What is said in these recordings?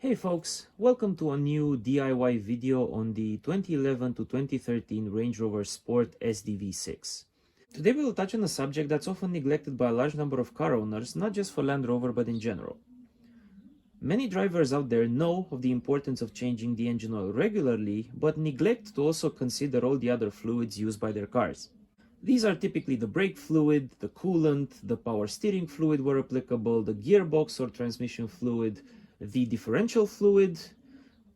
Hey folks, welcome to a new DIY video on the 2011 to 2013 Range Rover Sport SDV6. Today we will touch on a subject that's often neglected by a large number of car owners, not just for Land Rover but in general. Many drivers out there know of the importance of changing the engine oil regularly, but neglect to also consider all the other fluids used by their cars. These are typically the brake fluid, the coolant, the power steering fluid where applicable, the gearbox or transmission fluid, the differential fluid,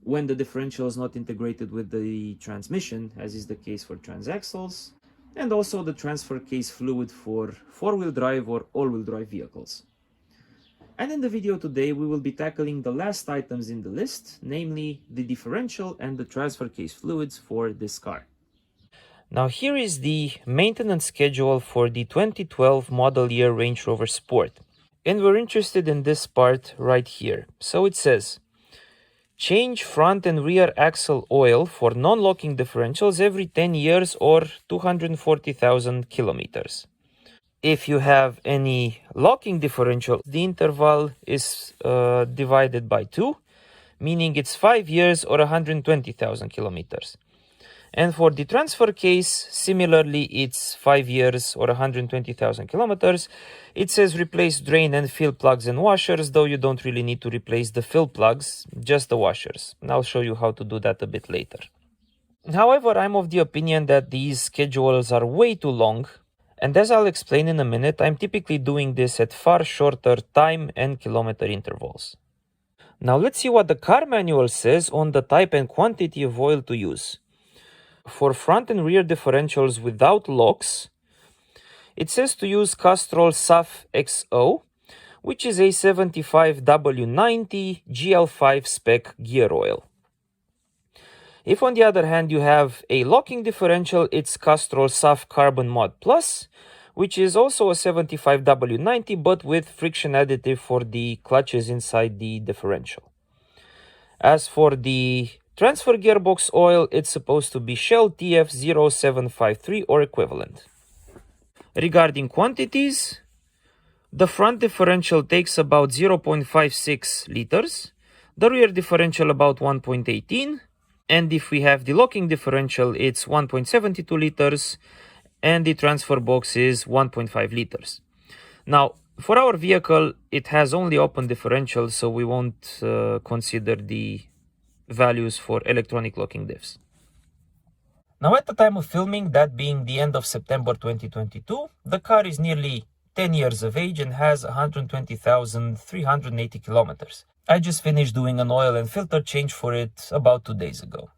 when the differential is not integrated with the transmission, as is the case for transaxles, and also the transfer case fluid for four-wheel drive or all-wheel drive vehicles. And in the video today, we will be tackling the last items in the list, namely the differential and the transfer case fluids for this car. Now here is the maintenance schedule for the 2012 model year Range Rover Sport. And we're interested in this part right here. So it says, change front and rear axle oil for non-locking differentials every 10 years or 240,000 kilometers. If you have any locking differential, the interval is divided by 2, meaning it's 5 years or 120,000 kilometers. And for the transfer case, similarly, it's 5 years or 120,000 kilometers. It says replace drain and fill plugs and washers, though you don't really need to replace the fill plugs, just the washers. And I'll show you how to do that a bit later. However, I'm of the opinion that these schedules are way too long. And as I'll explain in a minute, I'm typically doing this at far shorter time and kilometer intervals. Now let's see what the car manual says on the type and quantity of oil to use. For front and rear differentials without locks, it says to use Castrol SAF XO, which is a 75W90 GL5 spec gear oil. If on the other hand you have a locking differential, it's Castrol SAF Carbon Mod Plus, which is also a 75W90 but with friction additive for the clutches inside the differential. As for the transfer gearbox oil, it's supposed to be Shell TF0753 or equivalent. Regarding quantities, the front differential takes about 0.56 liters, the rear differential about 1.18, and if we have the locking differential, it's 1.72 liters, and the transfer box is 1.5 liters. Now, for our vehicle, it has only open differential, so we won't consider the values for electronic locking diffs. Now at the time of filming, that being the end of September 2022, the car is nearly 10 years of age and has 120,380 kilometers. I just finished doing an oil and filter change for it about 2 days ago.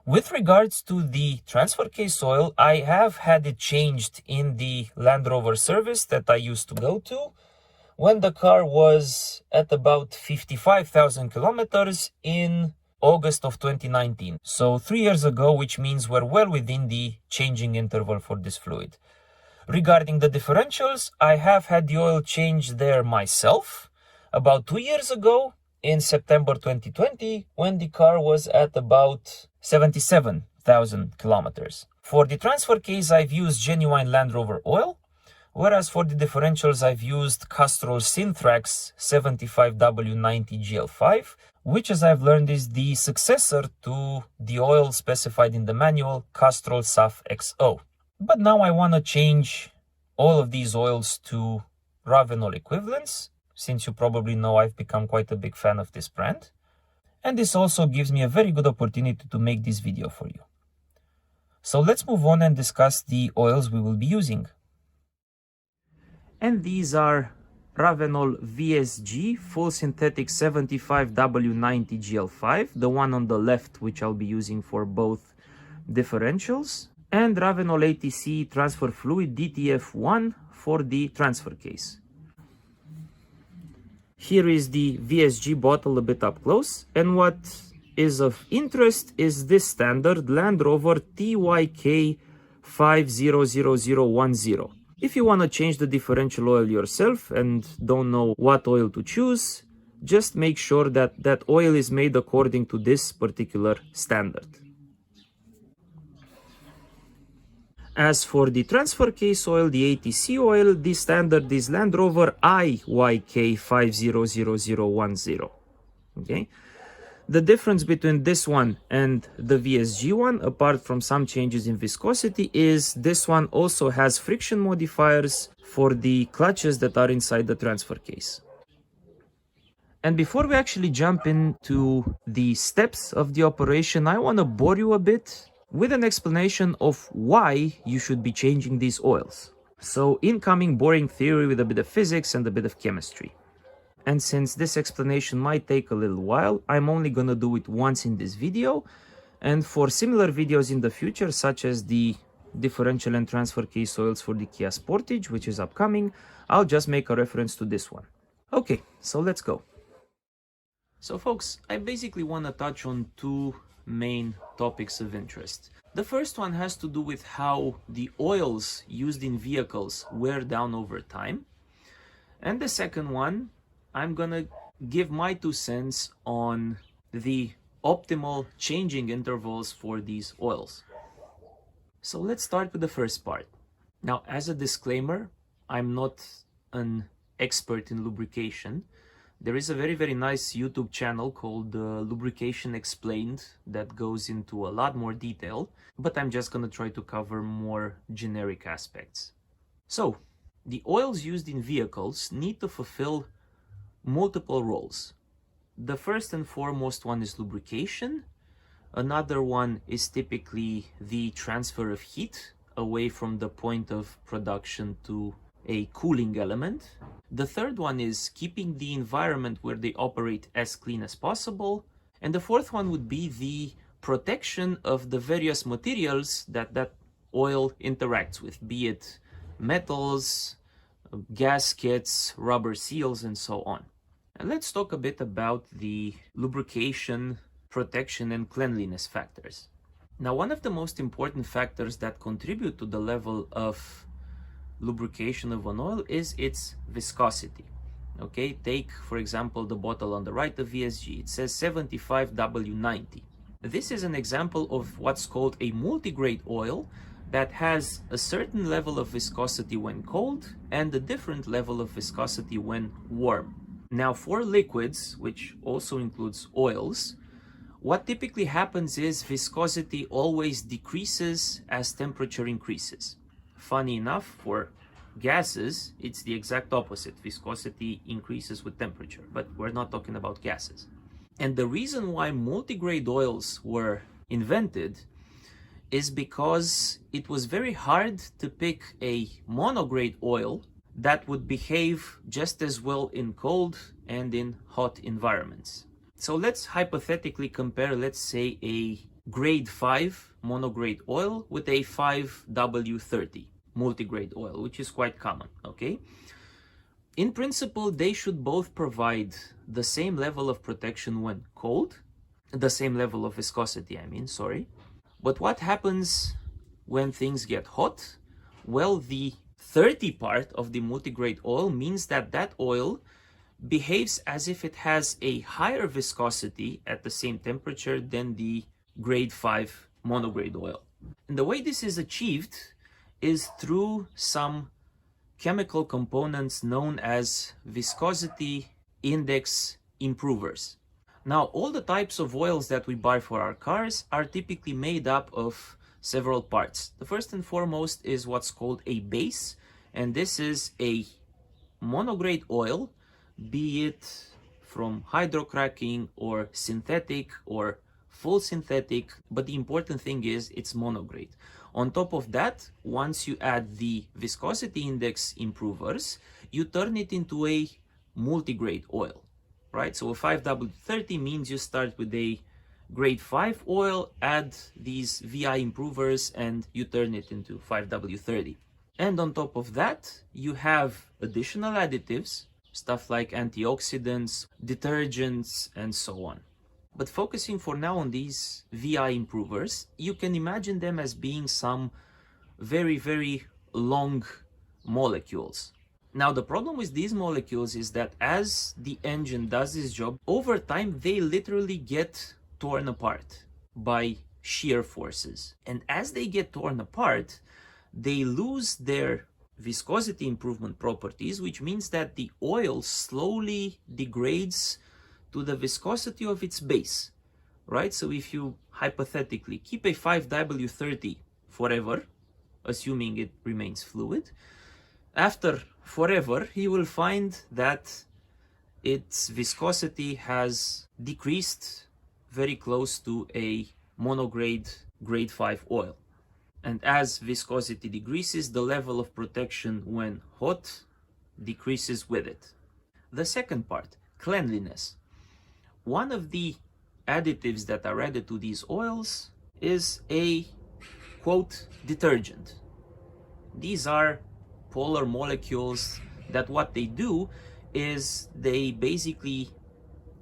With regards to the transfer case oil, I have had it changed in the Land Rover service that I used to go to when the car was at about 55,000 kilometers in August of 2019. So 3 years ago, which means we're well within the changing interval for this fluid. Regarding the differentials, I have had the oil changed there myself about 2 years ago in September 2020 when the car was at about 77,000 kilometers. For the transfer case, I've used genuine Land Rover oil, whereas for the differentials, I've used Castrol Synthrax 75W90 GL5, which, as I've learned, is the successor to the oil specified in the manual, Castrol SAF XO. But now I want to change all of these oils to Ravenol equivalents, since you probably know I've become quite a big fan of this brand. And this also gives me a very good opportunity to make this video for you. So let's move on and discuss the oils we will be using. And these are Ravenol VSG Full Synthetic 75W90 GL5, the one on the left, which I'll be using for both differentials, and Ravenol ATC Transfer Fluid DTF1 for the transfer case. Here is the VSG bottle a bit up close, and what is of interest is this standard Land Rover TYK 500010. If you want to change the differential oil yourself and don't know what oil to choose, just make sure that that oil is made according to this particular standard. As for the transfer case oil, the ATC oil, the standard is Land Rover IYK 500010. Okay. The difference between this one and the VSG one, apart from some changes in viscosity, is this one also has friction modifiers for the clutches that are inside the transfer case. And before we actually jump into the steps of the operation, I want to bore you a bit with an explanation of why you should be changing these oils. So, incoming boring theory with a bit of physics and a bit of chemistry. And since this explanation might take a little while, I'm only gonna do it once in this video. And for similar videos in the future, such as the differential and transfer case oils for the Kia Sportage, which is upcoming, I'll just make a reference to this one. Okay, so let's go. So folks, I basically want to touch on two main topics of interest. The first one has to do with how the oils used in vehicles wear down over time. And the second one, I'm gonna give my 2 cents on the optimal changing intervals for these oils. So let's start with the first part. Now, as a disclaimer, I'm not an expert in lubrication. There is a very nice YouTube channel called Lubrication Explained that goes into a lot more detail, but I'm just gonna try to cover more generic aspects. So, the oils used in vehicles need to fulfill multiple roles. The first and foremost one is lubrication. Another one is typically the transfer of heat away from the point of production to a cooling element. The third one is keeping the environment where they operate as clean as possible. And the fourth one would be the protection of the various materials that oil interacts with, be it metals, gaskets, rubber seals, and so on. And let's talk a bit about the lubrication, protection, and cleanliness factors. Now, one of the most important factors that contribute to the level of lubrication of an oil is its viscosity. Okay, take for example the bottle on the right of VSG. It says 75W90. This is an example of what's called a multigrade oil that has a certain level of viscosity when cold and a different level of viscosity when warm. Now, for liquids, which also includes oils, what typically happens is viscosity always decreases as temperature increases. Funny enough, for gases, it's the exact opposite. Viscosity increases with temperature, but we're not talking about gases. And the reason why multigrade oils were invented is because it was very hard to pick a monograde oil that would behave just as well in cold and in hot environments. So let's hypothetically compare, let's say, a grade 5 monograde oil with a 5W30 multigrade oil, which is quite common, okay? In principle, they should both provide the same level of protection when cold, the same level of viscosity, But what happens when things get hot? Well, the 30 part of the multigrade oil means that that oil behaves as if it has a higher viscosity at the same temperature than the grade 5 monograde oil. And the way this is achieved is through some chemical components known as viscosity index improvers. Now, all the types of oils that we buy for our cars are typically made up of several parts. The first and foremost is what's called a base, and this is a monograde oil, be it from hydrocracking or synthetic or full synthetic, but the important thing is it's monograde. On top of that, once you add the viscosity index improvers, you turn it into a multigrade oil, right? So a 5W30 means you start with a grade 5 oil, add these VI improvers, and you turn it into 5W30. And on top of that, you have additional additives, stuff like antioxidants, detergents, and so on. But focusing for now on these VI improvers, you can imagine them as being some very long molecules. Now, the problem with these molecules is that as the engine does this job, over time they literally get torn apart by shear forces. And as they get torn apart, they lose their viscosity improvement properties, which means that the oil slowly degrades to the viscosity of its base. right? So if you hypothetically keep a 5W30 forever, assuming it remains fluid, after forever, he will find that its viscosity has decreased very close to a monograde grade 5 oil. And as viscosity decreases, the level of protection when hot decreases with it. The second part, cleanliness. One of the additives that are added to these oils is a, quote, detergent. These are polar molecules that what they do is they basically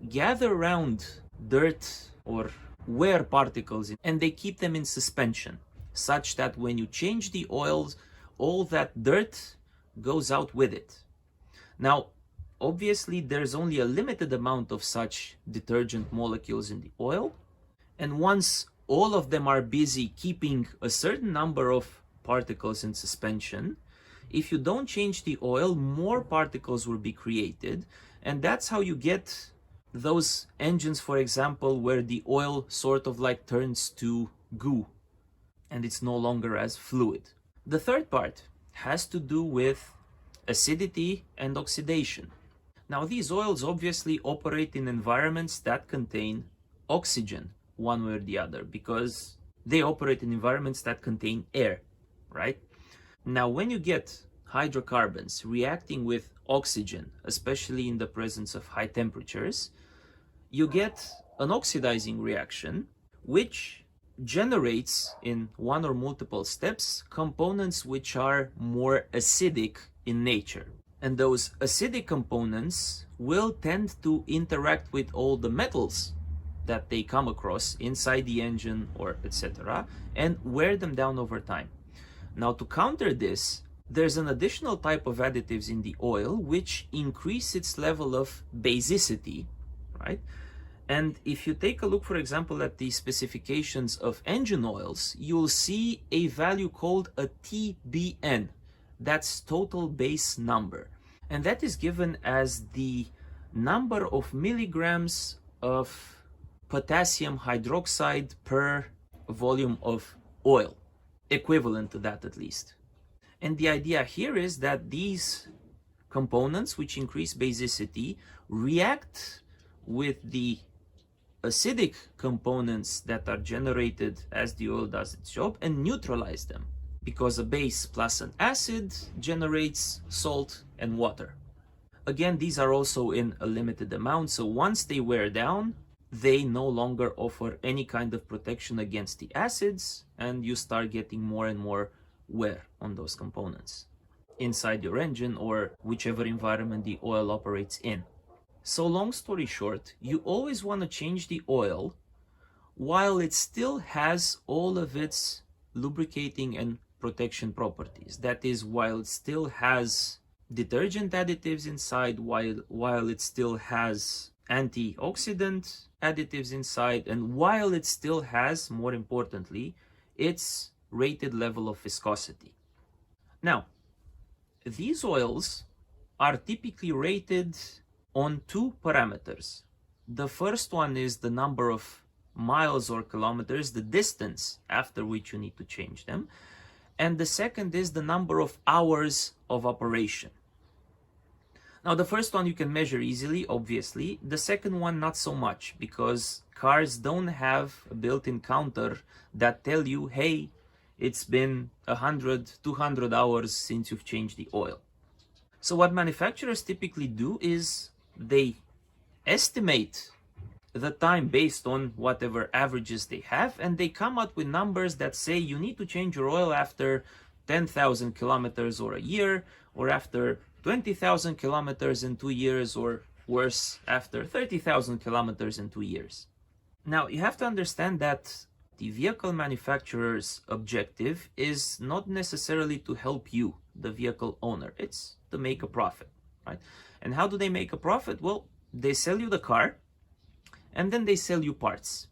gather around dirt or wear particles and they keep them in suspension, such that when you change the oils, all that dirt goes out with it. Now, obviously, there's only a limited amount of such detergent molecules in the oil, and once all of them are busy keeping a certain number of particles in suspension, if you don't change the oil, more particles will be created, and that's how you get those engines, for example, where the oil sort of like turns to goo and it's no longer as fluid. The third part has to do with acidity and oxidation. Now, these oils obviously operate in environments that contain oxygen one way or the other, because they operate in environments that contain air, right? Now, when you get hydrocarbons reacting with oxygen, especially in the presence of high temperatures, you get an oxidizing reaction, which generates in one or multiple steps components which are more acidic in nature. And those acidic components will tend to interact with all the metals that they come across inside the engine or etc. and wear them down over time. Now, to counter this, there's an additional type of additives in the oil which increase its level of basicity, right? And if you take a look, for example, at the specifications of engine oils, you'll see a value called a TBN. That's total base number. And that is given as the number of milligrams of potassium hydroxide per volume of oil, equivalent to that at least. And the idea here is that these components, which increase basicity, react with the acidic components that are generated as the oil does its job and neutralize them, because a base plus an acid generates salt and water. Again, these are also in a limited amount, so once they wear down, they no longer offer any kind of protection against the acids, and you start getting more and more wear on those components inside your engine or whichever environment the oil operates in. So long story short, you always want to change the oil while it still has all of its lubricating and protection properties. That is, while it still has detergent additives inside, while it still has antioxidant additives inside, and while it still has, more importantly, its rated level of viscosity. Now, these oils are typically rated on two parameters. The first one is the number of miles or kilometers, the distance after which you need to change them. And the second is the number of hours of operation. Now, the first one you can measure easily, obviously. The second one, not so much, because cars don't have a built-in counter that tell you, hey, it's been 100, 200 hours since you've changed the oil. So what manufacturers typically do is they estimate the time based on whatever averages they have, and they come out with numbers that say you need to change your oil after 10,000 kilometers or a year, or after 20,000 kilometers in 2 years, or worse, after 30,000 kilometers in 2 years. Now, you have to understand that the vehicle manufacturer's objective is not necessarily to help you, the vehicle owner. It's to make a profit, right? And how do they make a profit? Well, they sell you the car, and then they sell you parts.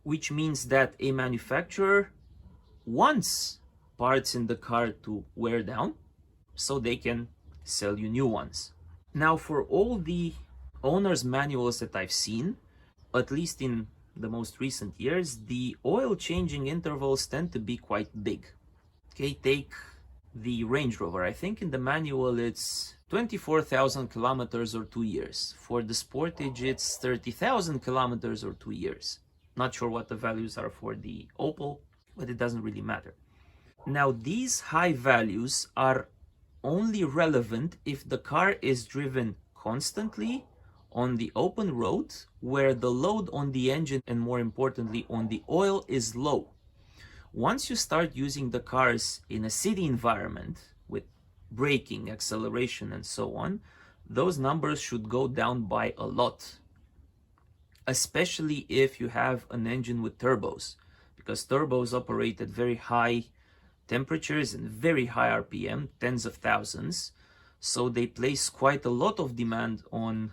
Which means that a manufacturer wants parts in the car to wear down, so they can sell you new ones. Now, for all the owner's manuals that I've seen, at least in the most recent years, the oil changing intervals tend to be quite big. Okay, take the Range Rover. I think in the manual it's 24,000 kilometers or 2 years. For the Sportage it's 30,000 kilometers or 2 years. Not sure what the values are for the Opel, but it doesn't really matter. Now these high values are only relevant if the car is driven constantly on the open road where the load on the engine and more importantly on the oil is low. Once you start using the cars in a city environment with braking, acceleration and so on, those numbers should go down by a lot, especially if you have an engine with turbos, because turbos operate at very high temperatures and very high RPM, tens of thousands, so they place quite a lot of demand on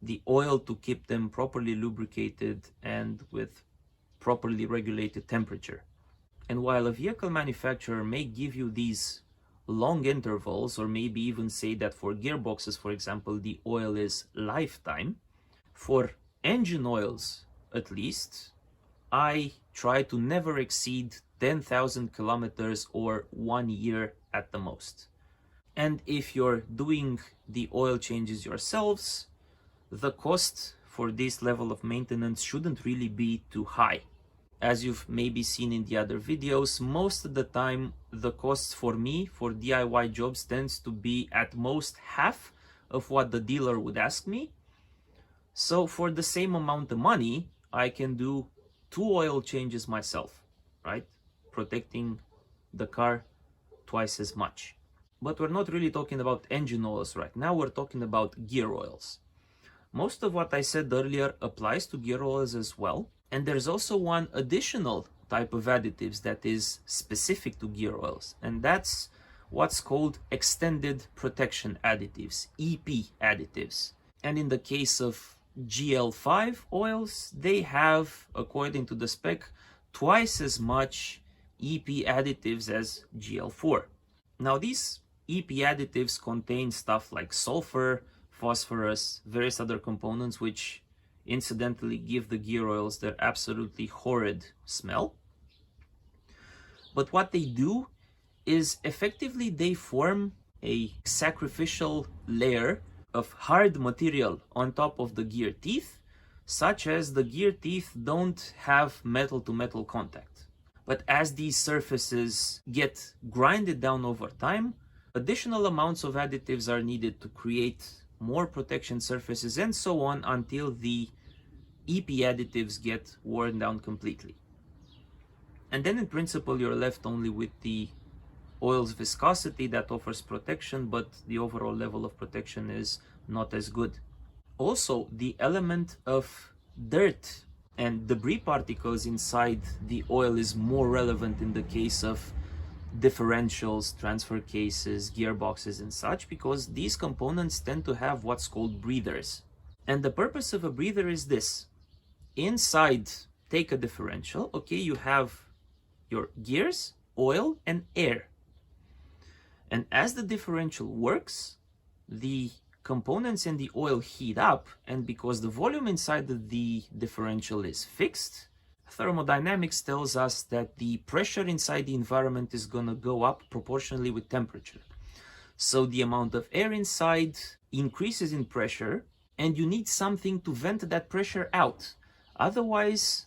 the oil to keep them properly lubricated and with properly regulated temperature. And while a vehicle manufacturer may give you these long intervals, or maybe even say that for gearboxes, for example, the oil is lifetime, for engine oils at least, I try to never exceed 10,000 kilometers or 1 year at the most. And if you're doing the oil changes yourselves, the cost for this level of maintenance shouldn't really be too high. As you've maybe seen in the other videos, most of the time the costs for me for DIY jobs tends to be at most half of what the dealer would ask me. So for the same amount of money, I can do 2 oil changes myself, right? Protecting the car twice as much. But we're not really talking about engine oils right now, we're talking about gear oils. Most of what I said earlier applies to gear oils as well. And there's also one additional type of additives that is specific to gear oils, and that's what's called extended protection additives, EP additives. And in the case of GL5 oils, they have, according to the spec, twice as much EP additives as GL4. Now these EP additives contain stuff like sulfur, phosphorus, various other components which incidentally give the gear oils their absolutely horrid smell. But what they do is effectively they form a sacrificial layer of hard material on top of the gear teeth, such as the gear teeth don't have metal to metal contact. But as these surfaces get grinded down over time, additional amounts of additives are needed to create more protection surfaces and so on until the EP additives get worn down completely. And then in principle you're left only with the oil's viscosity that offers protection, but the overall level of protection is not as good. Also, the element of dirt and debris particles inside the oil is more relevant in the case of differentials, transfer cases, gearboxes and such, because these components tend to have what's called breathers. And the purpose of a breather is this. Inside, take a differential, okay, you have your gears, oil and air. And as the differential works, the components in the oil heat up, and because the volume inside of the differential is fixed, thermodynamics tells us that the pressure inside the environment is going to go up proportionally with temperature. So the amount of air inside increases in pressure, and you need something to vent that pressure out. Otherwise,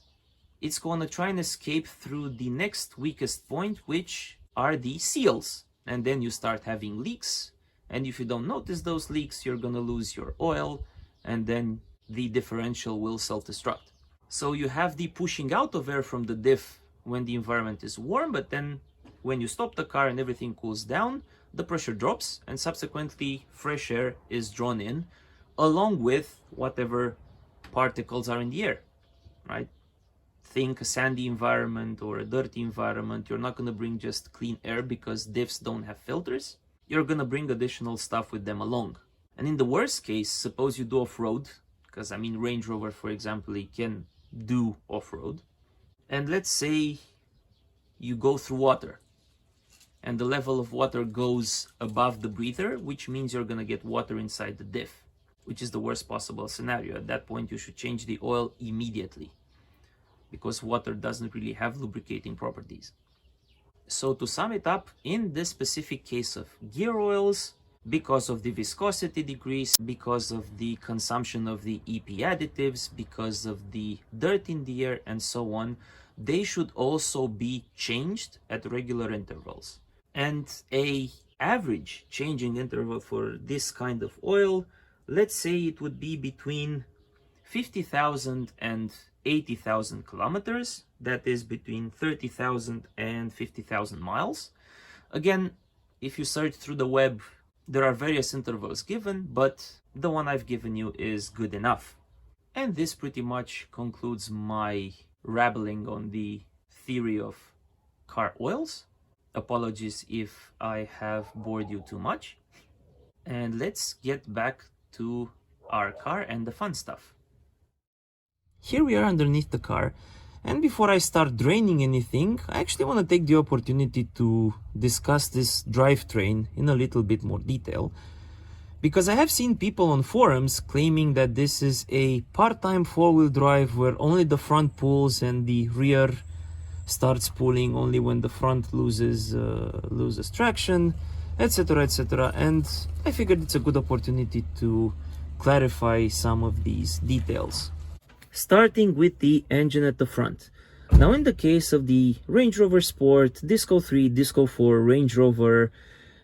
it's going to try and escape through the next weakest point, which are the seals. And then you start having leaks. And if you don't notice those leaks, you're going to lose your oil, and then the differential will self-destruct. So you have the pushing out of air from the diff when the environment is warm, but then when you stop the car and everything cools down, the pressure drops and subsequently fresh air is drawn in along with whatever particles are in the air, right? Think a sandy environment or a dirty environment. You're not going to bring just clean air because diffs don't have filters. You're going to bring additional stuff with them along. And in the worst case, suppose you do off-road, because I mean Range Rover, for example, it can do off-road. And let's say you go through water and the level of water goes above the breather, which means you're going to get water inside the diff. which is the worst possible scenario. At that point, you should change the oil immediately because water doesn't really have lubricating properties. So to sum it up, in this specific case of gear oils, because of the viscosity decrease, because of the consumption of the EP additives, because of the dirt in the air and so on, they should also be changed at regular intervals. And a average changing interval for this kind of oil, let's say it would be between 50,000 and 80,000 kilometers. That is between 30,000 and 50,000 miles. Again, if you search through the web, there are various intervals given, but the one I've given you is good enough. And this pretty much concludes my rambling on the theory of car oils. Apologies if I have bored you too much. And let's get back to our car and the fun stuff. Here we are underneath the car, and before I start draining anything, I actually want to take the opportunity to discuss this drivetrain in a little bit more detail, because I have seen people on forums claiming that this is a part-time four-wheel drive where only the front pulls and the rear starts pulling only when the front loses traction, etc, etc. And I figured it's a good opportunity to clarify some of these details. Starting with the engine at the front. Now in the case of the Range Rover Sport, Disco 3, Disco 4, Range Rover,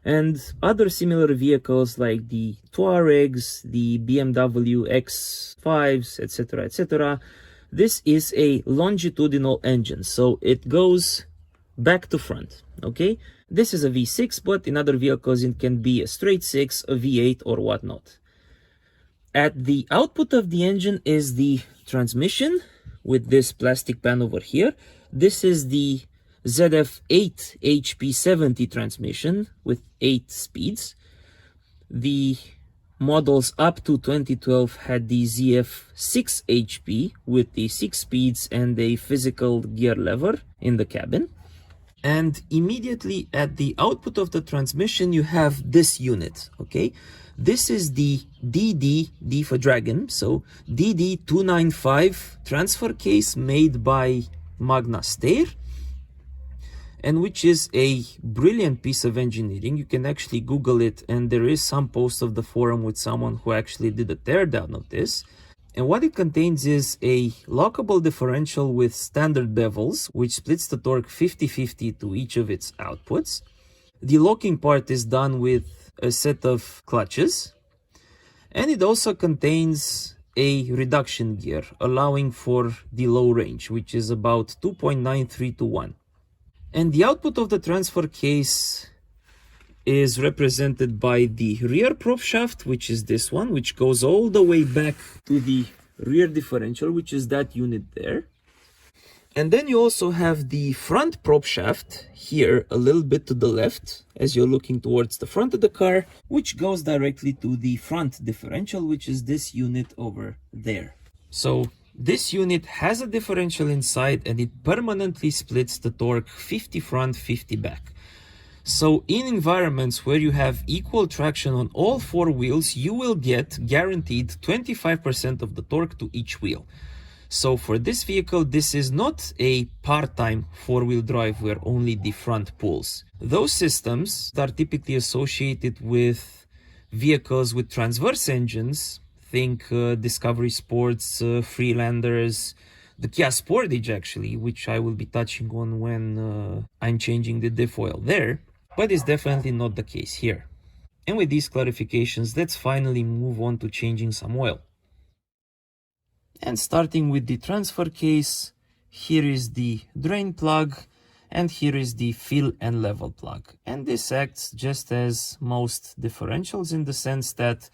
and other similar vehicles like the Touaregs, the BMW X5s, etc, etc, this is a longitudinal engine, so it goes back to front, okay? This is a V6, but in other vehicles it can be a straight 6, a V8 or whatnot. At the output of the engine is the transmission with this plastic pan over here. This is the ZF8 HP70 transmission with 8 speeds. The models up to 2012 had the ZF6 HP with the 6 speeds and a physical gear lever in the cabin. And immediately at the output of the transmission you have this unit, okay? This is the D for Dragon, so DD295 transfer case made by Magna Steyr, and which is a brilliant piece of engineering. You can actually Google it, and there is some post of the forum with someone who actually did a teardown of this. And what it contains is a lockable differential with standard bevels, which splits the torque 50-50 to each of its outputs. The locking part is done with a set of clutches, and it also contains a reduction gear, allowing for the low range, which is about 2.93 to 1. And the output of the transfer case is represented by the rear prop shaft, which is this one, which goes all the way back to the rear differential, which is that unit there. And then you also have the front prop shaft here a little bit to the left as you're looking towards the front of the car, which goes directly to the front differential, which is this unit over there. So this unit has a differential inside, and it permanently splits the torque 50 front, 50 back. So in environments where you have equal traction on all four wheels, you will get guaranteed 25% of the torque to each wheel. So for this vehicle, this is not a part-time four-wheel drive where only the front pulls. Those systems are typically associated with vehicles with transverse engines. Think Discovery Sports, Freelanders, the Kia Sportage actually, which I will be touching on when I'm changing the diff oil there, but it's definitely not the case here. And with these clarifications, let's finally move on to changing some oil. And starting with the transfer case, here is the drain plug, and here is the fill and level plug. And this acts just as most differentials in the sense that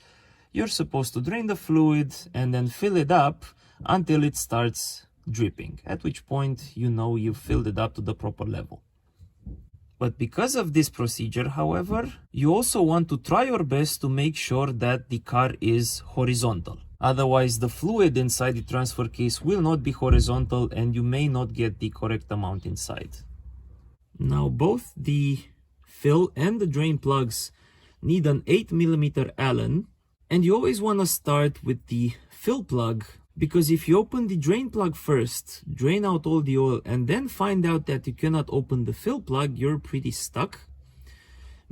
you're supposed to drain the fluid and then fill it up until it starts dripping, at which point you know you've filled it up to the proper level. But because of this procedure, however, you also want to try your best to make sure that the car is horizontal. Otherwise, the fluid inside the transfer case will not be horizontal and you may not get the correct amount inside. Now, both the fill and the drain plugs need an 8mm Allen And you always want to start with the fill plug, because if you open the drain plug first, drain out all the oil, and then find out that you cannot open the fill plug, you're pretty stuck,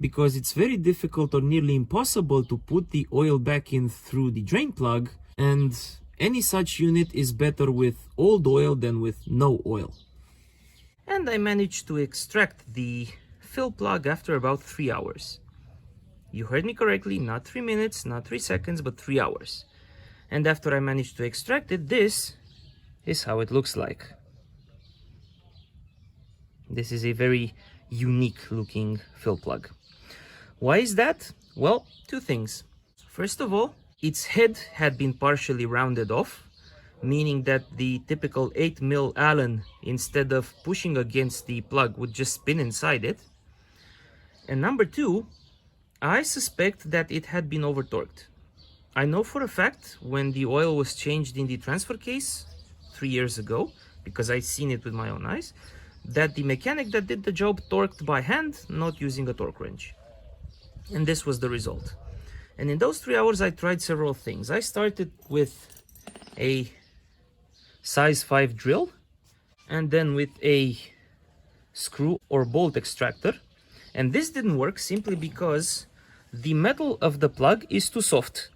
because it's very difficult or nearly impossible to put the oil back in through the drain plug, and any such unit is better with old oil than with no oil. And I managed to extract the fill plug after about 3 hours. You heard me correctly, not 3 minutes, not 3 seconds, but 3 hours. And after I managed to extract it, this is how it looks like. This is a very unique looking fill plug. Why is that? Well, two things. First of all, its head had been partially rounded off, meaning that the typical 8mm Allen, instead of pushing against the plug, would just spin inside it. And number two, I suspect that it had been over-torqued. I know for a fact when the oil was changed in the transfer case 3 years ago, because I've seen it with my own eyes, that the mechanic that did the job torqued by hand, not using a torque wrench. And this was the result. And in those 3 hours I tried several things. I started with a size 5 drill, and then with a screw or bolt extractor. And this didn't work simply because the metal of the plug is too soft,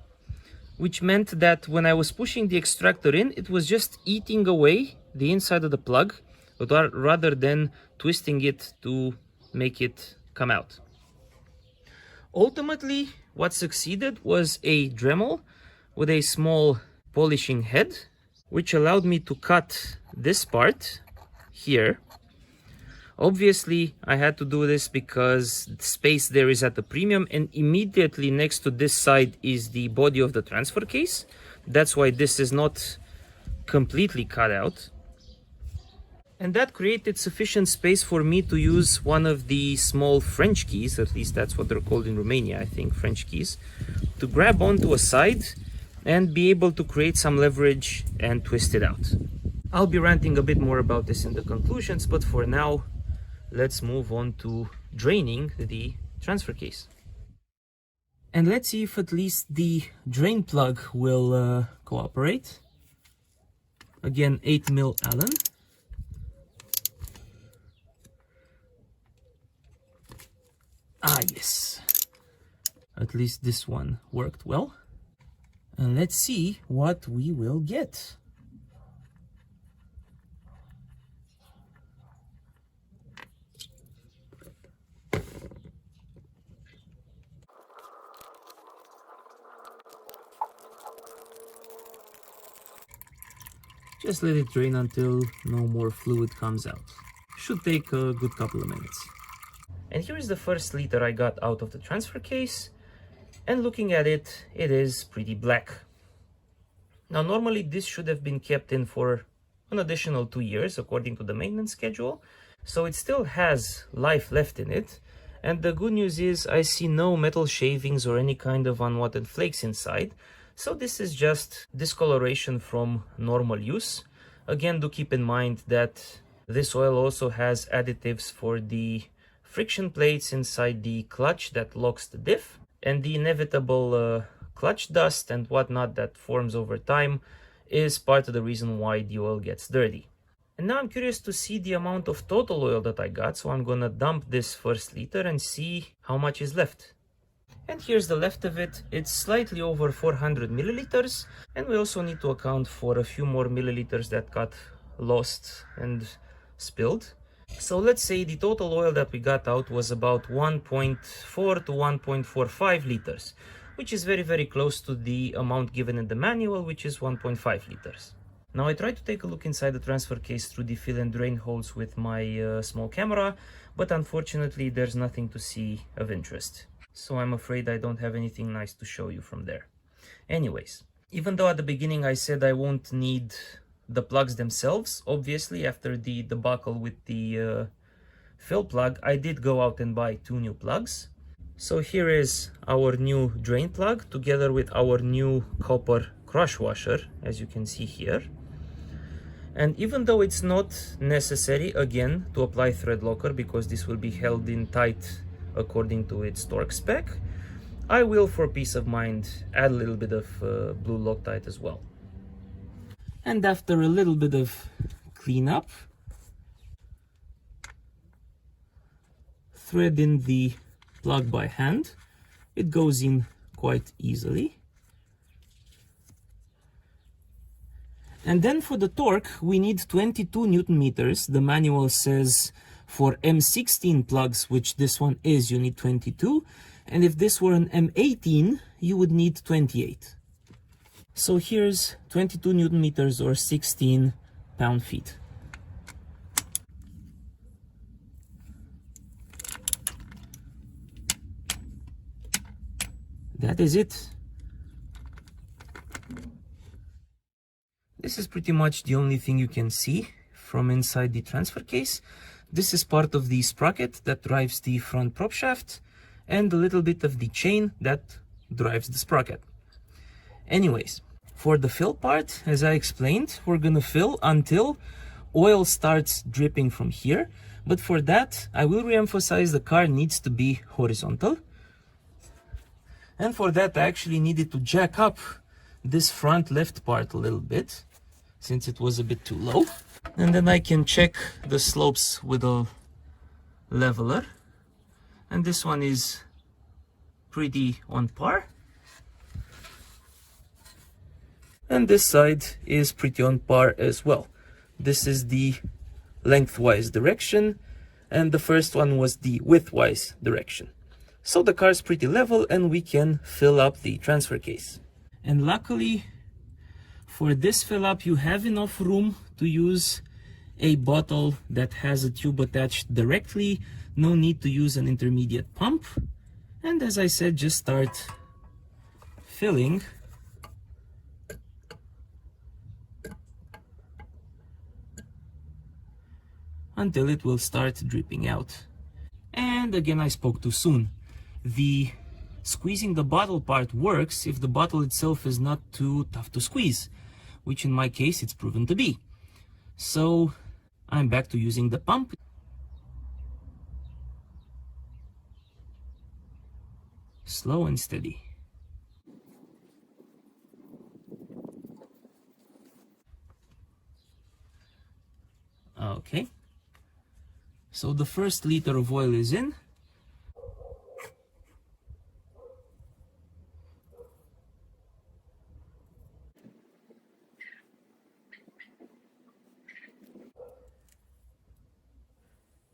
which meant that when I was pushing the extractor in, it was just eating away the inside of the plug, rather than twisting it to make it come out. Ultimately, what succeeded was a Dremel with a small polishing head, which allowed me to cut this part here. Obviously, I had to do this because space there is at a premium, and immediately next to this side is the body of the transfer case. That's why this is not completely cut out. And that created sufficient space for me to use one of the small French keys, at least that's what they're called in Romania, I think, French keys, to grab onto a side and be able to create some leverage and twist it out. I'll be ranting a bit more about this in the conclusions, but for now, let's move on to draining the transfer case. And let's see if at least the drain plug will cooperate. Again, 8mm Allen. Ah, yes. At least this one worked well. And let's see what we will get. Just let it drain until no more fluid comes out. Should take a good couple of minutes. And here is the first liter I got out of the transfer case, and looking at it, it is pretty black. Now normally this should have been kept in for an additional 2 years according to the maintenance schedule, so it still has life left in it. And the good news is I see no metal shavings or any kind of unwanted flakes inside, so this is just discoloration from normal use. Again, do keep in mind that this oil also has additives for the friction plates inside the clutch that locks the diff, and the inevitable clutch dust and whatnot that forms over time is part of the reason why the oil gets dirty. And now I'm curious to see the amount of total oil that I got, so I'm gonna dump this first liter and see how much is left. And here's the left of it. It's slightly over 400 milliliters, and we also need to account for a few more milliliters that got lost and spilled. So let's say the total oil that we got out was about 1.4 to 1.45 liters, which is very, very close to the amount given in the manual, which is 1.5 liters. Now I tried to take a look inside the transfer case through the fill and drain holes with my small camera, but unfortunately there's nothing to see of interest. So I'm afraid I don't have anything nice to show you from there. Anyways, even though at the beginning I said I won't need the plugs themselves, obviously after the debacle with the fill plug, I did go out and buy 2 new plugs. So here is our new drain plug together with our new copper crush washer, as you can see here. And even though it's not necessary, again, to apply thread locker because this will be held in tight according to its torque spec, I will, for peace of mind, add a little bit of blue Loctite as well. And after a little bit of cleanup, thread in the plug by hand. It goes in quite easily. And then for the torque, we need 22 Newton meters. The manual says for M16 plugs, which this one is, you need 22. And if this were an M18, you would need 28. So here's 22 Newton meters or 16 pound-feet. That is it. This is pretty much the only thing you can see from inside the transfer case. This is part of the sprocket that drives the front prop shaft and a little bit of the chain that drives the sprocket. Anyways, for the fill part, as I explained, we're gonna fill until oil starts dripping from here. But for that, I will re-emphasize the car needs to be horizontal. And for that, I actually needed to jack up this front left part a little bit, since it was a bit too low. And then I can check the slopes with a leveler. And this one is pretty on par. And this side is pretty on par as well. This is the lengthwise direction, and the first one was the widthwise direction. So the car is pretty level and we can fill up the transfer case. And luckily for this fill up, you have enough room to use a bottle that has a tube attached directly. No need to use an intermediate pump. And as I said, just start filling until it will start dripping out. And again, I spoke too soon. The squeezing the bottle part works if the bottle itself is not too tough to squeeze, which in my case it's proven to be. So I'm back to using the pump. Slow and steady. Okay. So the first liter of oil is in.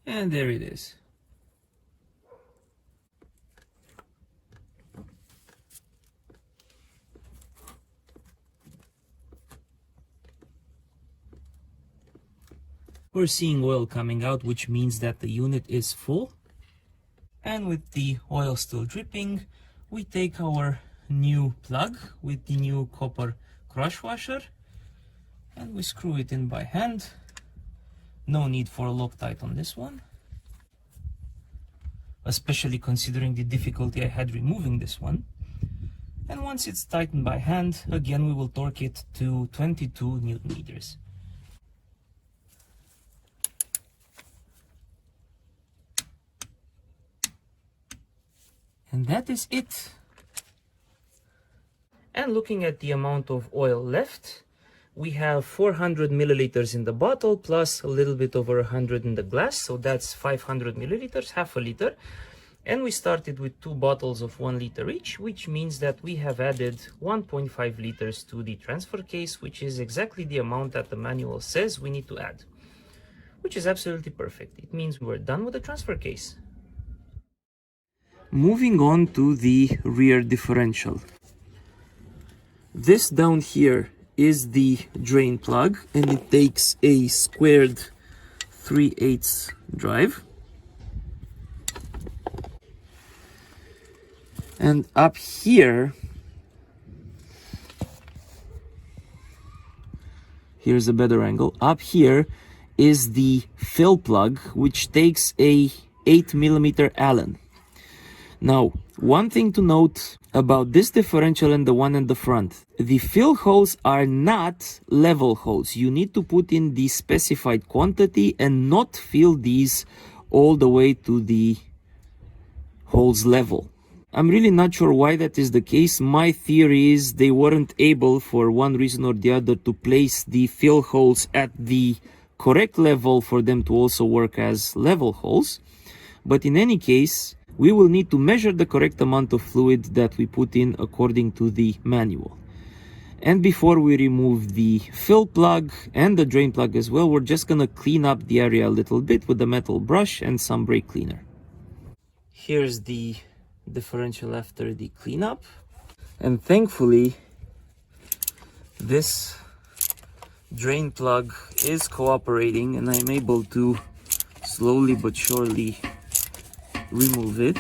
And there it is. We're seeing oil coming out, which means that the unit is full. And with the oil still dripping, we take our new plug with the new copper crush washer and we screw it in by hand. No need for a Loctite on this one, especially considering the difficulty I had removing this one. And once it's tightened by hand, again we will torque it to 22 Newton meters. And that is it. And looking at the amount of oil left, we have 400 milliliters in the bottle plus a little bit over 100 in the glass, so that's 500 milliliters, half a liter. And we started with 2 bottles of 1 liter each, which means that we have added 1.5 liters to the transfer case, which is exactly the amount that the manual says we need to add, which is absolutely perfect. It means we're done with the transfer case. Moving on to the rear differential. This down here is the drain plug, and it takes a squared 3/8 drive. And up here, here's a better angle. Up here is the fill plug, which takes a 8mm Allen. Now, one thing to note about this differential and the one in the front, the fill holes are not level holes. You need to put in the specified quantity and not fill these all the way to the holes level. I'm really not sure why that is the case. My theory is they weren't able, for one reason or the other, to place the fill holes at the correct level for them to also work as level holes. But in any case, we will need to measure the correct amount of fluid that we put in according to the manual. And before we remove the fill plug and the drain plug as well, we're just gonna clean up the area a little bit with a metal brush and some brake cleaner. Here's the differential after the cleanup. And thankfully, this drain plug is cooperating and I'm able to slowly but surely remove it.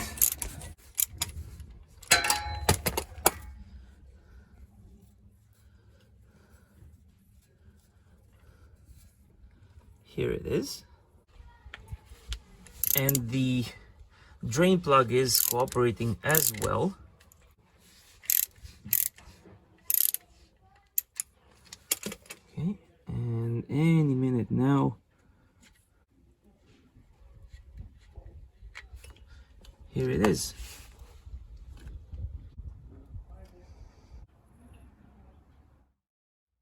Here it is. And the drain plug is cooperating as well. Okay, and any minute now. Here it is.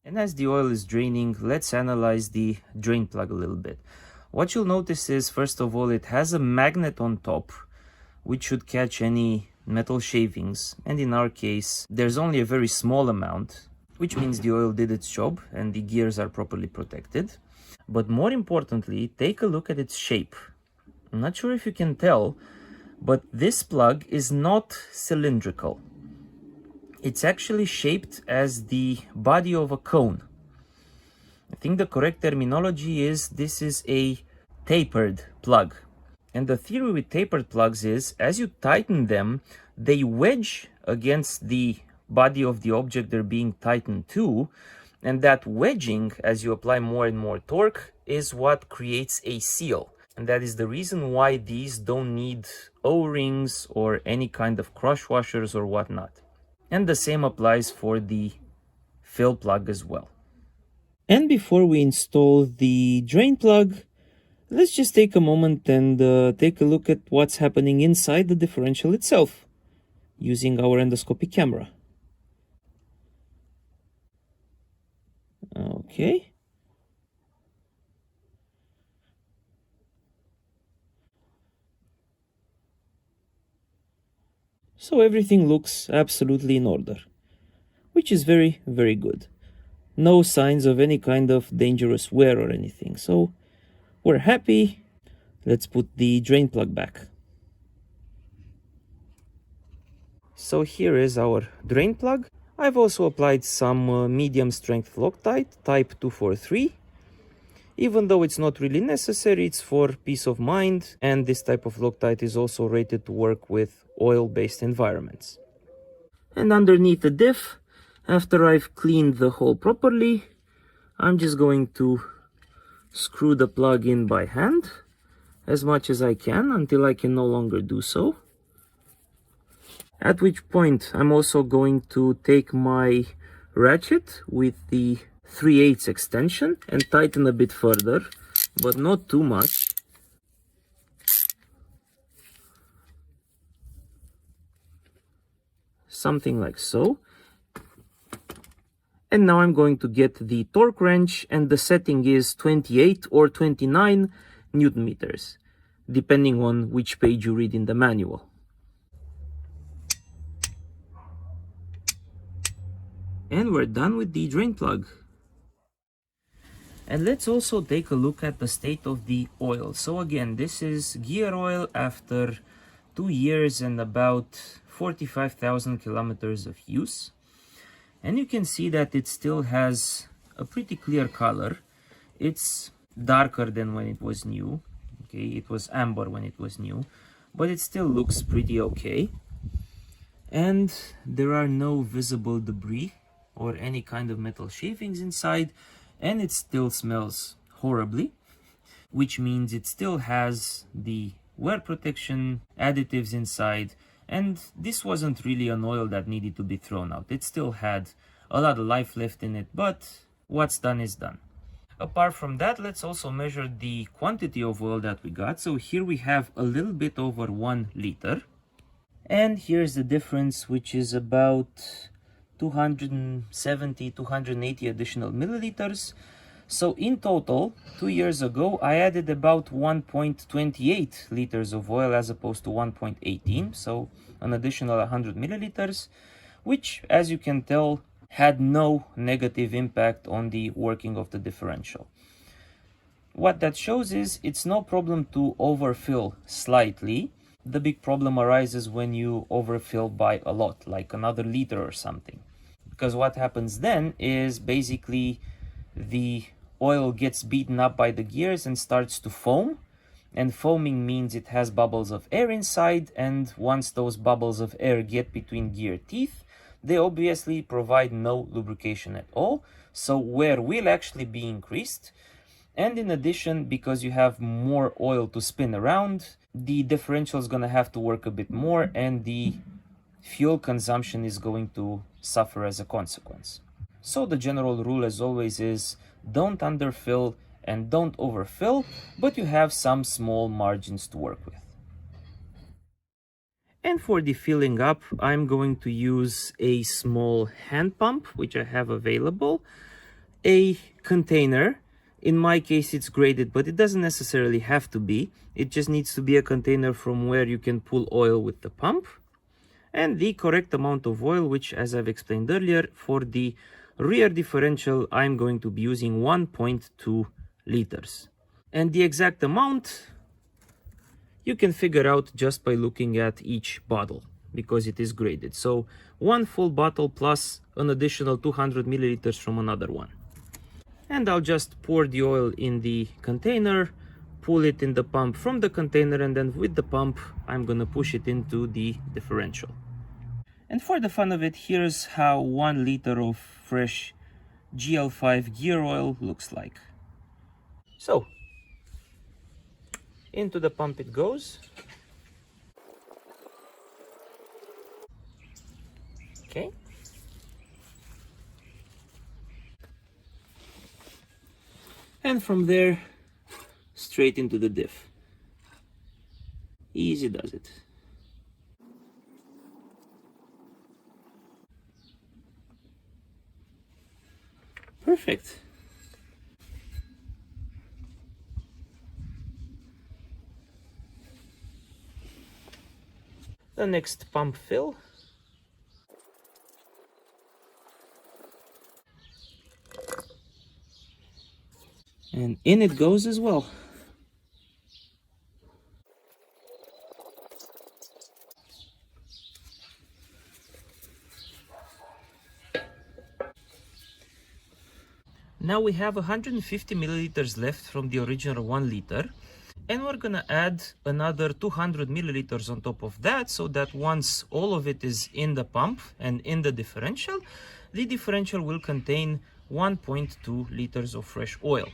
And as the oil is draining, let's analyze the drain plug a little bit. What you'll notice is, first of all, it has a magnet on top, which should catch any metal shavings. And in our case, there's only a very small amount, which means the oil did its job and the gears are properly protected. But more importantly, take a look at its shape. I'm not sure if you can tell, but this plug is not cylindrical. It's actually shaped as the body of a cone. I think the correct terminology is this is a tapered plug. And the theory with tapered plugs is, as you tighten them, they wedge against the body of the object they're being tightened to. And that wedging, as you apply more and more torque, is what creates a seal. And that is the reason why these don't need O-rings or any kind of crush washers or whatnot. And the same applies for the fill plug as well. And before we install the drain plug, let's just take a moment and take a look at what's happening inside the differential itself using our endoscopic camera. Okay. So everything looks absolutely in order, which is very, very good. No signs of any kind of dangerous wear or anything. So we're happy. Let's put the drain plug back. So here is our drain plug. I've also applied some medium strength Loctite type 243. Even though it's not really necessary, it's for peace of mind, and this type of Loctite is also rated to work with oil-based environments. And underneath the diff, after I've cleaned the hole properly, I'm just going to screw the plug in by hand as much as I can until I can no longer do so. At which point I'm also going to take my ratchet with the 3/8 extension and tighten a bit further, but not too much. Something like so. And now I'm going to get the torque wrench, and the setting is 28 or 29 Newton meters, depending on which page you read in the manual. And we're done with the drain plug. And let's also take a look at the state of the oil. So again, this is gear oil after 2 years and about 45,000 kilometers of use. And you can see that it still has a pretty clear color. It's darker than when it was new. Okay, it was amber when it was new, but it still looks pretty okay. And there are no visible debris or any kind of metal shavings inside, and it still smells horribly, which means it still has the wear protection additives inside, and this wasn't really an oil that needed to be thrown out. It still had a lot of life left in it, but what's done is done. Apart from that, let's also measure the quantity of oil that we got. So here we have a little bit over 1 liter. And here's the difference, which is about 270, 280 additional milliliters. So in total, 2 years ago, I added about 1.28 liters of oil as opposed to 1.18, so an additional 100 milliliters, which, as you can tell, had no negative impact on the working of the differential. What that shows is it's no problem to overfill slightly. The big problem arises when you overfill by a lot, like another liter or something. Because what happens then is basically the oil gets beaten up by the gears and starts to foam. And foaming means it has bubbles of air inside, and once those bubbles of air get between gear teeth, they obviously provide no lubrication at all. So wear will actually be increased. And in addition, because you have more oil to spin around, the differential is going to have to work a bit more, and the fuel consumption is going to suffer as a consequence. So the general rule, as always, is don't underfill and don't overfill, but you have some small margins to work with. And for the filling up, I'm going to use a small hand pump, which I have available, a container. In my case, it's graded, but it doesn't necessarily have to be. It just needs to be a container from where you can pull oil with the pump. And the correct amount of oil, which, as I've explained earlier, for the rear differential, I'm going to be using 1.2 liters. And the exact amount you can figure out just by looking at each bottle, because it is graded. So one full bottle plus an additional 200 milliliters from another one. And I'll just pour the oil in the container, pull it in the pump from the container, and then with the pump, I'm gonna push it into the differential. And for the fun of it, here's how 1 liter of fresh GL5 gear oil looks like. So, into the pump it goes. Okay. And from there, straight into the diff. Easy does it. Perfect. The next pump fill. And in it goes as well. Now we have 150 milliliters left from the original 1 liter. And we're gonna add another 200 milliliters on top of that, so that once all of it is in the pump and in the differential will contain 1.2 liters of fresh oil.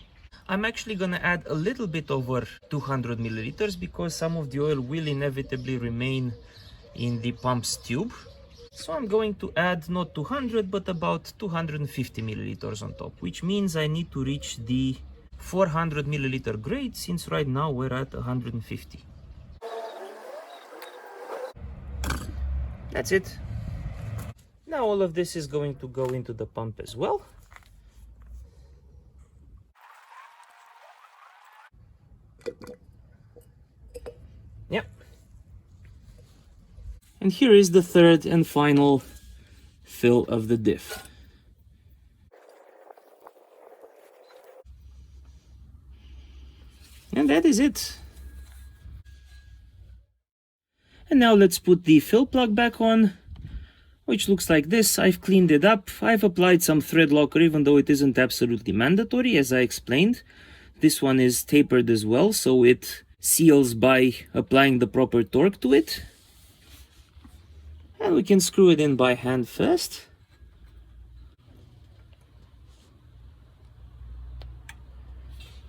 I'm actually gonna add a little bit over 200 milliliters because some of the oil will inevitably remain in the pump's tube. So I'm going to add not 200 but about 250 milliliters on top, which means I need to reach the 400 milliliter grade, since right now we're at 150. That's it. Now all of this is going to go into the pump as well. Yep. And here is the third and final fill of the diff. And that is it. And now let's put the fill plug back on, which looks like this. I've cleaned it up. I've applied some thread locker, even though it isn't absolutely mandatory, as I explained. This one is tapered as well, so it seals by applying the proper torque to it. And we can screw it in by hand first.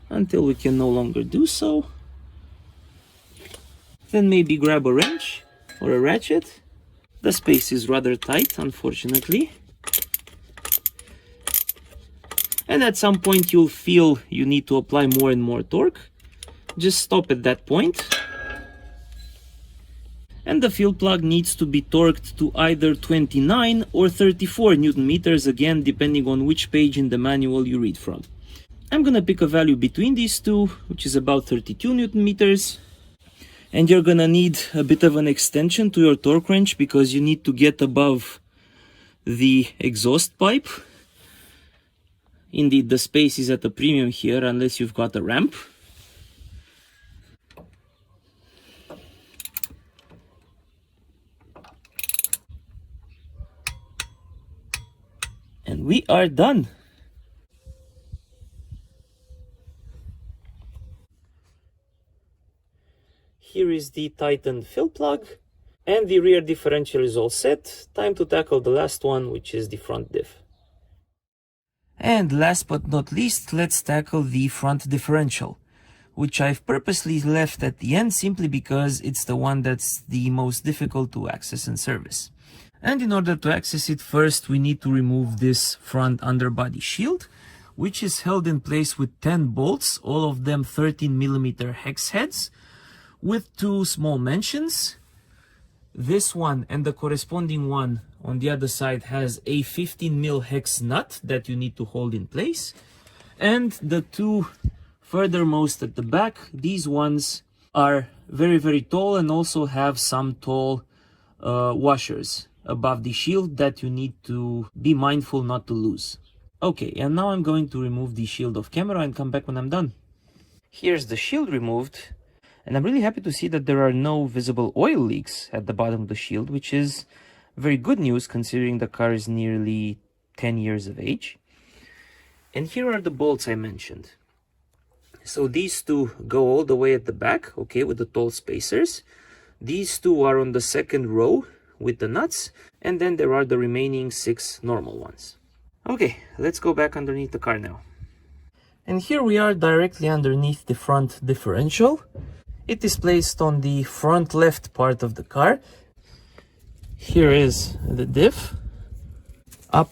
Until we can no longer do so. Then maybe grab a wrench or a ratchet. The space is rather tight, unfortunately. And at some point you'll feel you need to apply more and more torque. Just stop at that point. and the fuel plug needs to be torqued to either 29 or 34 Newton meters, again depending on which page in the manual you read from. I'm gonna pick a value between these two, which is about 32 Newton meters. And you're gonna need a bit of an extension to your torque wrench because you need to get above the exhaust pipe. Indeed, the space is at a premium here unless you've got a ramp. And we are done. Here is the tightened fill plug, and the rear differential is all set. Time to tackle the last one, which is the front diff. And last but not least, let's tackle the front differential, which I've purposely left at the end simply because it's the one that's the most difficult to access and service. And in order to access it, first we need to remove this front underbody shield, which is held in place with 10 bolts, all of them 13mm hex heads, with two small mentions. This one and the corresponding one on the other side has a 15mm hex nut that you need to hold in place. And the two furthermost at the back, these ones are very tall and also have some tall washers above the shield that you need to be mindful not to lose. Okay, and now I'm going to remove the shield off camera and come back when I'm done. Here's the shield removed, and I'm really happy to see that there are no visible oil leaks at the bottom of the shield, which is very good news considering the car is nearly 10 years of age. And here are the bolts I mentioned. So these two go all the way at the back, okay, with the tall spacers. These two are on the second row with the nuts, and then there are the remaining 6 normal ones. Okay, let's go back underneath the car now. And here we are directly underneath the front differential. It is placed on the front left part of the car. Here is the diff. Up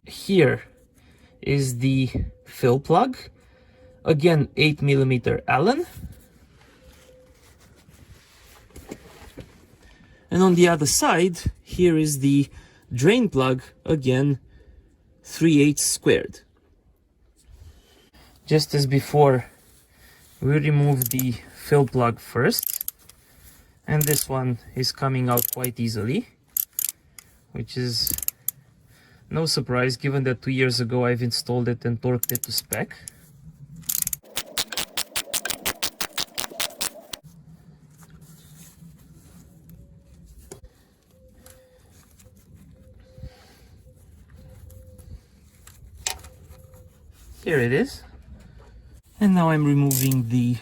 here is the fill plug. Again, 8mm Allen. And on the other side, here is the drain plug, again 3/8 squared. Just as before, we remove the fill plug first, and this one is coming out quite easily, which is no surprise given that 2 years ago I've installed it and torqued it to spec. Here it is. And now I'm removing the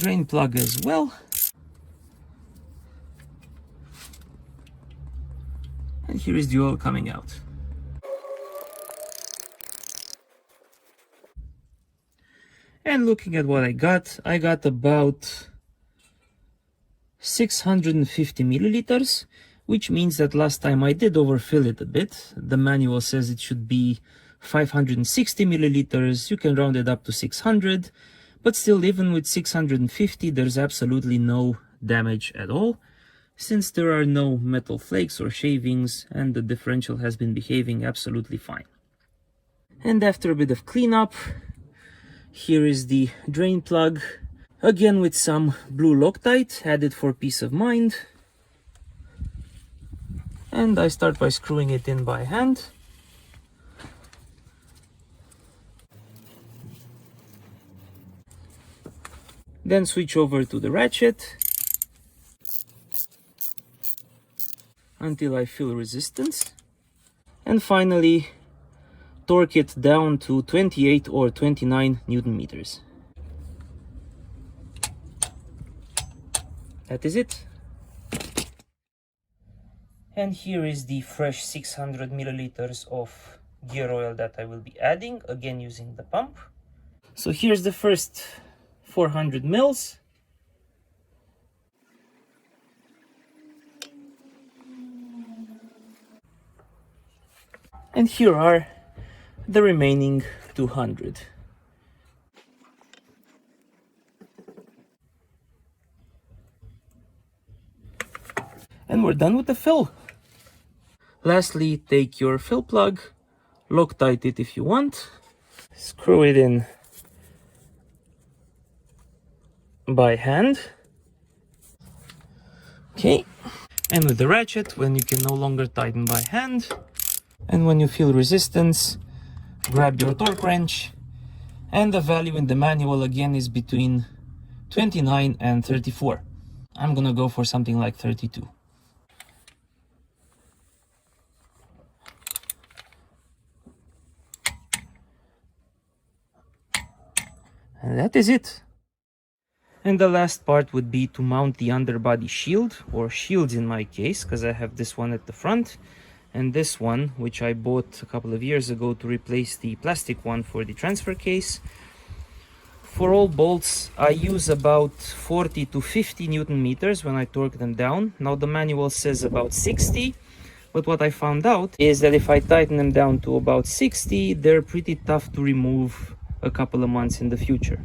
drain plug as well. And here is the oil coming out. And looking at what I got about 650 milliliters, which means that last time I did overfill it a bit. The manual says it should be 560 milliliters. You can round it up to 600, but still, even with 650, there's absolutely no damage at all, since there are no metal flakes or shavings, and the differential has been behaving absolutely fine. And after a bit of cleanup, here is the drain plug, again with some blue Loctite added for peace of mind. And I start by screwing it in by hand. Then switch over to the ratchet until I feel resistance. And finally, torque it down to 28 or 29 Newton meters. That is it. And here is the fresh 600 milliliters of gear oil that I will be adding, again using the pump. So here's the first 400 mils. And here are the remaining 200. And we're done with the fill. Lastly, take your fill plug, Loctite it if you want, screw it in by hand. Okay, and with the ratchet, when you can no longer tighten by hand, and when you feel resistance, grab your torque wrench, and the value in the manual again is between 29 and 34. I'm gonna go for something like 32. And that is it. And the last part would be to mount the underbody shield, or shields in my case, because I have this one at the front and this one, which I bought a couple of years ago to replace the plastic one for the transfer case. For all bolts, I use about 40 to 50 Newton meters when I torque them down. Now the manual says about 60, but what I found out is that if I tighten them down to about 60, they're pretty tough to remove a couple of months in the future.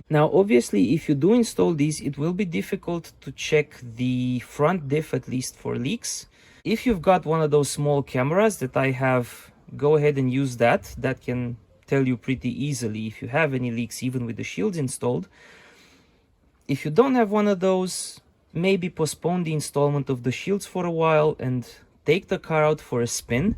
Now, obviously, if you do install these, it will be difficult to check the front diff, at least for leaks. If you've got one of those small cameras that I have, go ahead and use that. That can tell you pretty easily if you have any leaks, even with the shields installed. If you don't have one of those, maybe postpone the installment of the shields for a while and take the car out for a spin.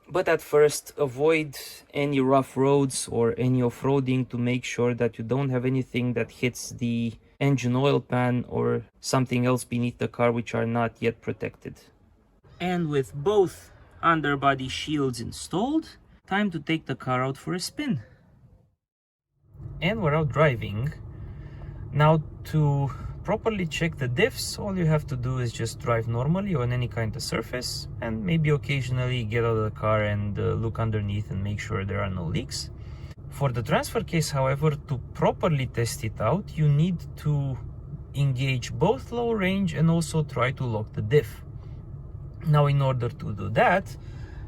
But at first, avoid any rough roads or any off-roading to make sure that you don't have anything that hits the engine oil pan or something else beneath the car which are not yet protected. And with both underbody shields installed, time to take the car out for a spin. And we're out driving. Now, to properly check the diffs, all you have to do is just drive normally on any kind of surface, and maybe occasionally get out of the car and look underneath and make sure there are no leaks. For the transfer case, however, to properly test it out, you need to engage both low range and also try to lock the diff. Now, in order to do that,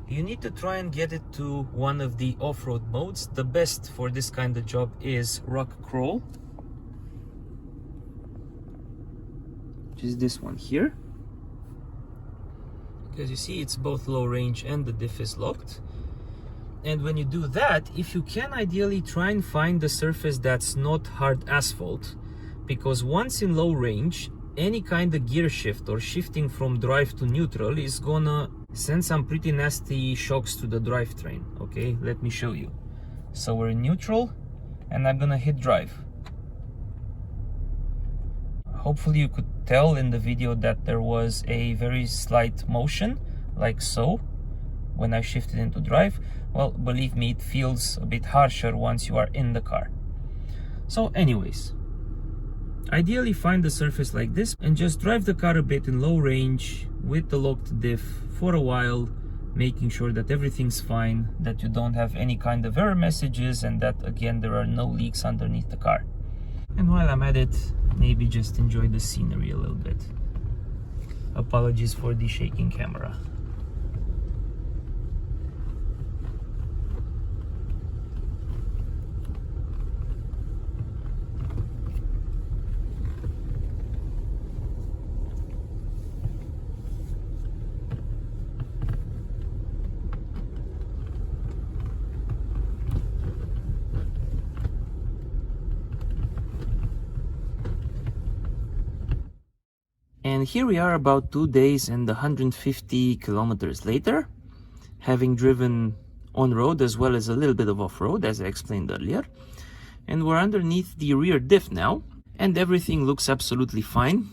you need to try and get it to one of the off-road modes. The best for this kind of job is rock crawl, which is this one here. Because you see, it's both low range and the diff is locked. And when you do that, if you can, ideally try and find the surface that's not hard asphalt, because once in low range, any kind of gear shift or shifting from drive to neutral is gonna send some pretty nasty shocks to the drivetrain. Okay, let me show you. So we're in neutral and I'm gonna hit drive. Hopefully you could tell in the video that there was a very slight motion, like so, when I shifted into drive. Well, believe me, it feels a bit harsher once you are in the car. So anyways, ideally find a surface like this and just drive the car a bit in low range with the locked diff for a while, making sure that everything's fine, that you don't have any kind of error messages, and that again there are no leaks underneath the car. And while I'm at it, maybe just enjoy the scenery a little bit. Apologies for the shaking camera. And here we are about 2 days and 150 kilometers later, having driven on-road as well as a little bit of off-road, as I explained earlier. And we're underneath the rear diff now, and everything looks absolutely fine.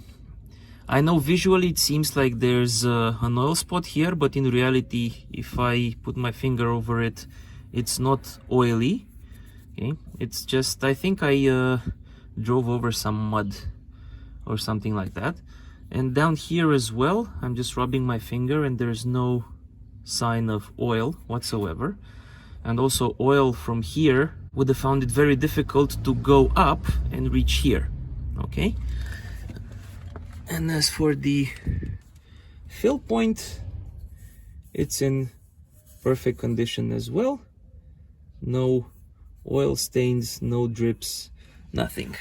I know visually it seems like there's an oil spot here, but in reality, if I put my finger over it, it's not oily. Okay, it's just, I think I drove over some mud or something like that. And down here as well, I'm just rubbing my finger and there's no sign of oil whatsoever. And also oil from here would have found it very difficult to go up and reach here. Okay. And as for the fill point, it's in perfect condition as well. No oil stains, no drips, nothing.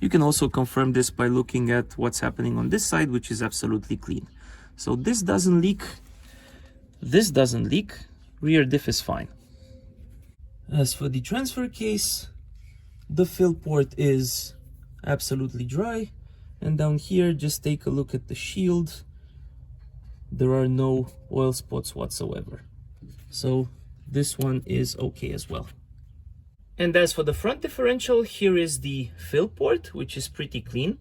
You can also confirm this by looking at what's happening on this side, which is absolutely clean. So this doesn't leak, this doesn't leak, rear diff is fine. As for the transfer case, the fill port is absolutely dry, and down here just take a look at the shield. There are no oil spots whatsoever, so this one is okay as well. And as for the front differential, here is the fill port, which is pretty clean.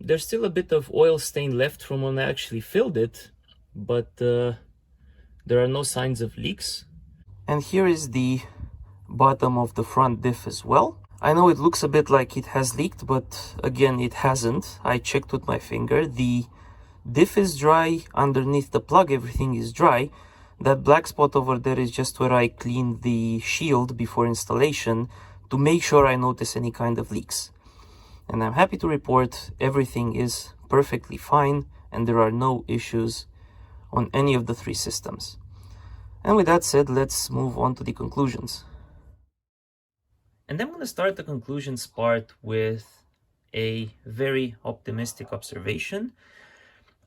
There's still a bit of oil stain left from when I actually filled it, but there are no signs of leaks. And here is the bottom of the front diff as well. I know it looks a bit like it has leaked, but again, it hasn't. I checked with my finger. The diff is dry. Underneath the plug, everything is dry. That black spot over there is just where I cleaned the shield before installation to make sure I notice any kind of leaks. And I'm happy to report everything is perfectly fine and there are no issues on any of the three systems. And with that said, let's move on to the conclusions. And I'm going to start the conclusions part with a very optimistic observation.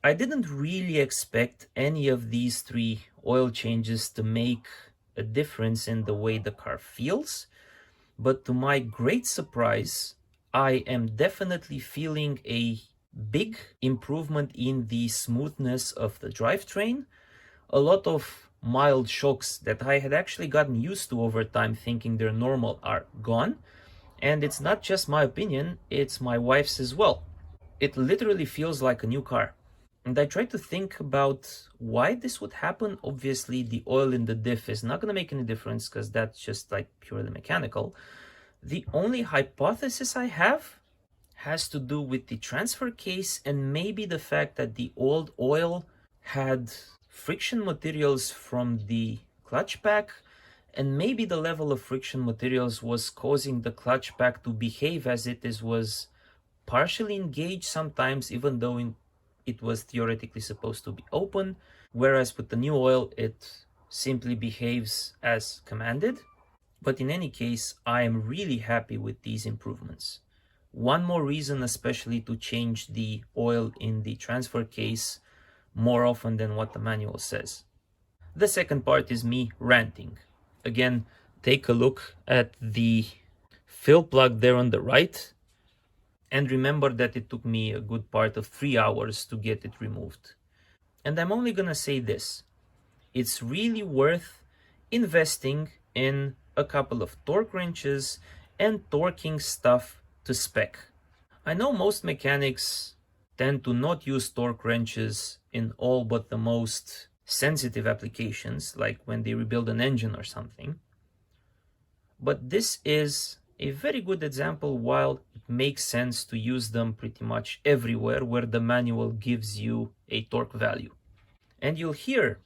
I didn't really expect any of these three oil changes to make a difference in the way the car feels, but to my great surprise, I am definitely feeling a big improvement in the smoothness of the drivetrain. A lot of mild shocks that I had actually gotten used to over time thinking they're normal are gone. And it's not just my opinion, it's my wife's as well. It literally feels like a new car. And I tried to think about why this would happen. Obviously, the oil in the diff is not going to make any difference because that's just like purely mechanical. The only hypothesis I have has to do with the transfer case and maybe the fact that the old oil had friction materials from the clutch pack, and maybe the level of friction materials was causing the clutch pack to behave as it was partially engaged sometimes, even though it was theoretically supposed to be open, whereas with the new oil it simply behaves as commanded. But in any case, I am really happy with these improvements. One more reason especially to change the oil in the transfer case more often than what the manual says. The second part is me ranting. Again, take a look at the fill plug there on the right, and remember that it took me a good part of 3 hours to get it removed. And I'm only gonna say this, it's really worth investing in a couple of torque wrenches and torquing stuff to spec. I know most mechanics tend to not use torque wrenches in all but the most sensitive applications, like when they rebuild an engine or something. But this is a very good example while it makes sense to use them pretty much everywhere where the manual gives you a torque value. And you'll hear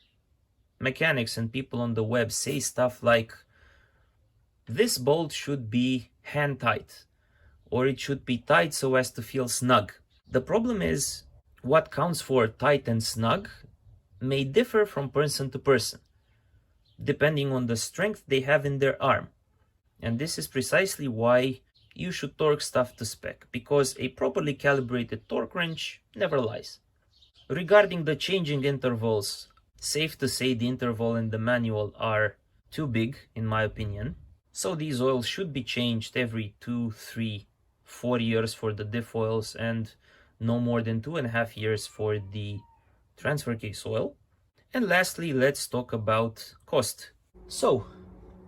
mechanics and people on the web say stuff like, this bolt should be hand tight, or it should be tight so as to feel snug. The problem is, what counts for tight and snug may differ from person to person, depending on the strength they have in their arm. And this is precisely why you should torque stuff to spec, because a properly calibrated torque wrench never lies. Regarding the changing intervals, safe to say the interval in the manual are too big, in my opinion. So these oils should be changed every 2, 3, 4 years for the diff oils, and no more than 2.5 years for the transfer case oil. And lastly, let's talk about cost. So,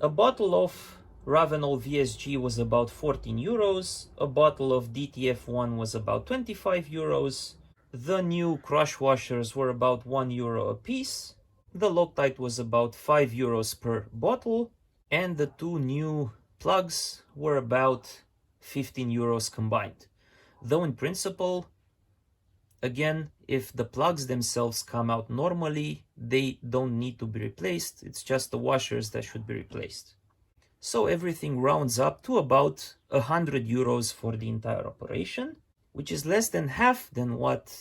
a bottle of Ravenol VSG was about 14 euros, a bottle of DTF1 was about 25 euros, the new crush washers were about 1 euro a piece, the Loctite was about 5 euros per bottle, and the two new plugs were about 15 euros combined. Though in principle, again, if the plugs themselves come out normally, they don't need to be replaced, it's just the washers that should be replaced. So everything rounds up to about 100 euros for the entire operation, which is less than half than what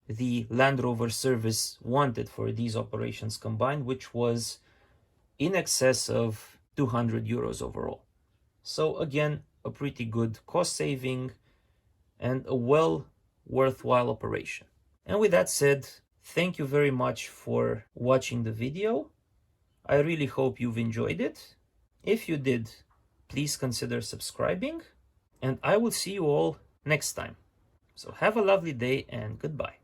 the Land Rover service wanted for these operations combined, which was in excess of 200 euros overall. So again, a pretty good cost saving and a well worthwhile operation. And with that said, Thank you very much for watching the video. I really hope you've enjoyed it. If you did, please consider subscribing, and I will see you all next time. So have a lovely day and goodbye.